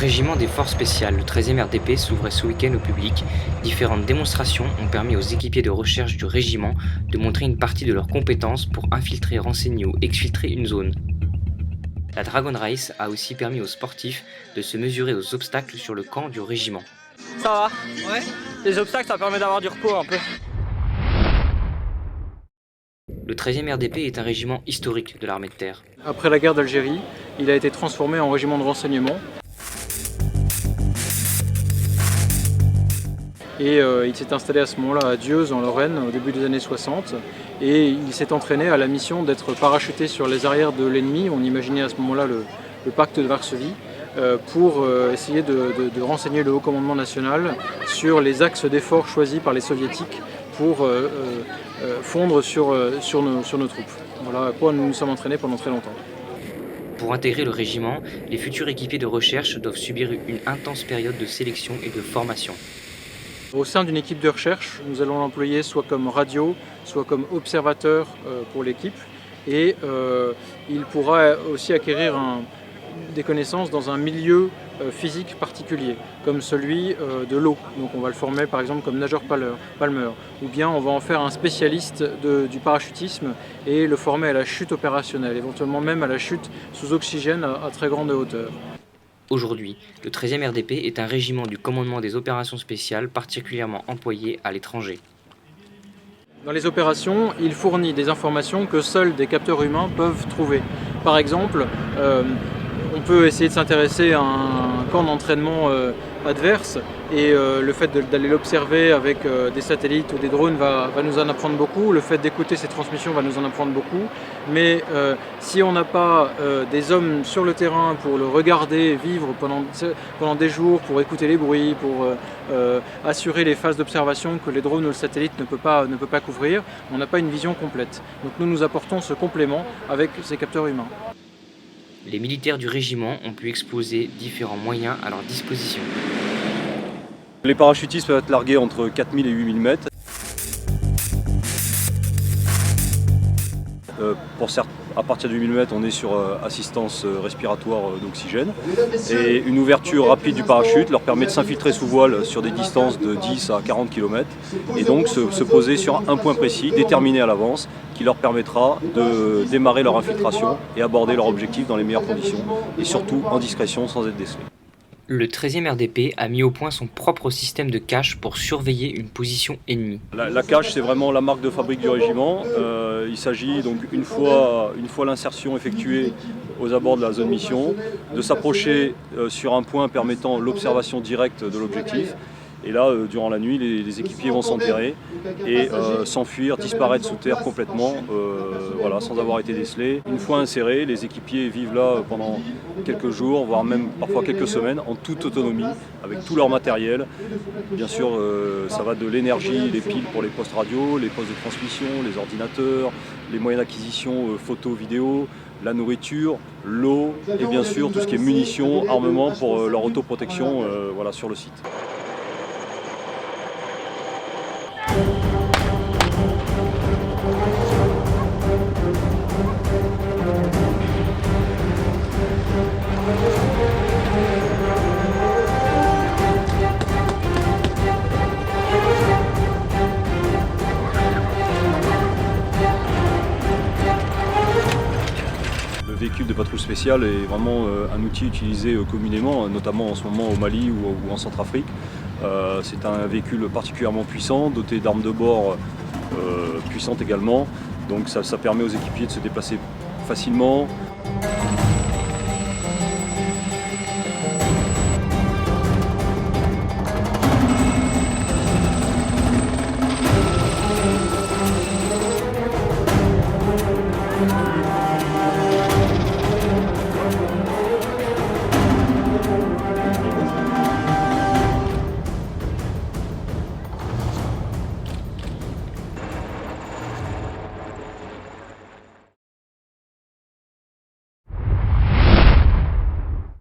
Régiment des forces spéciales, le 13e RDP s'ouvrait ce week-end au public. Différentes démonstrations ont permis aux équipiers de recherche du régiment de montrer une partie de leurs compétences pour infiltrer, renseigner ou exfiltrer une zone. La Dragon Race a aussi permis aux sportifs de se mesurer aux obstacles sur le camp du régiment. Ça va? Ouais. Les obstacles, ça permet d'avoir du repos un peu. Le 13e RDP est un régiment historique de l'armée de terre. Après la guerre d'Algérie, il a été transformé en régiment de renseignement. Et il s'est installé à ce moment-là à Dieuze, en Lorraine, au début des années 60. Et il s'est entraîné à la mission d'être parachuté sur les arrières de l'ennemi. On imaginait à ce moment-là le pacte de Varsovie, pour essayer de renseigner le haut commandement national sur les axes d'effort choisis par les soviétiques pour fondre sur nos troupes. Voilà à quoi nous nous sommes entraînés pendant très longtemps. Pour intégrer le régiment, les futurs équipiers de recherche doivent subir une intense période de sélection et de formation. Au sein d'une équipe de recherche, nous allons l'employer soit comme radio, soit comme observateur pour l'équipe. Et il pourra aussi acquérir des connaissances dans un milieu physique particulier, comme celui de l'eau. Donc on va le former par exemple comme nageur palmeur, ou bien on va en faire un spécialiste du parachutisme et le former à la chute opérationnelle, éventuellement même à la chute sous oxygène à très grande hauteur. Aujourd'hui, le 13e RDP est un régiment du commandement des opérations spéciales particulièrement employé à l'étranger. Dans les opérations, il fournit des informations que seuls des capteurs humains peuvent trouver. Par exemple, on peut essayer de s'intéresser à un camp d'entraînement adverse et le fait d'aller l'observer avec des satellites ou des drones va nous en apprendre beaucoup. Le fait d'écouter ces transmissions va nous en apprendre beaucoup. Mais si on n'a pas des hommes sur le terrain pour le regarder, vivre pendant des jours, pour écouter les bruits, pour assurer les phases d'observation que les drones ou le satellite ne peut pas couvrir, on n'a pas une vision complète. Donc nous apportons ce complément avec ces capteurs humains. Les militaires du régiment ont pu exposer différents moyens à leur disposition. Les parachutistes peuvent être largués entre 4000 et 8000 mètres. À partir de 8000 mètres, on est sur assistance respiratoire d'oxygène. Et une ouverture rapide du parachute leur permet de s'infiltrer sous voile sur des distances de 10 à 40 km et donc se poser sur un point précis, déterminé à l'avance, qui leur permettra de démarrer leur infiltration et aborder leur objectif dans les meilleures conditions et surtout en discrétion sans être décelé. Le 13e RDP a mis au point son propre système de cache pour surveiller une position ennemie. La cache, c'est vraiment la marque de fabrique du régiment. Il s'agit donc, une fois l'insertion effectuée aux abords de la zone mission, de s'approcher sur un point permettant l'observation directe de l'objectif. Et là, durant la nuit, les équipiers vont s'enterrer et s'enfuir, disparaître sous terre complètement, sans avoir été décelés. Une fois insérés, les équipiers vivent là pendant quelques jours, voire même parfois quelques semaines, en toute autonomie, avec tout leur matériel. Bien sûr, ça va de l'énergie, les piles pour les postes radio, les postes de transmission, les ordinateurs, les moyens d'acquisition photo, vidéo, la nourriture, l'eau et bien sûr tout ce qui est munitions, armement pour leur autoprotection sur le site. Le véhicule de patrouille spéciale est vraiment un outil utilisé communément, notamment en ce moment au Mali ou en Centrafrique. C'est un véhicule particulièrement puissant, doté d'armes de bord puissantes également. Donc ça permet aux équipiers de se déplacer facilement.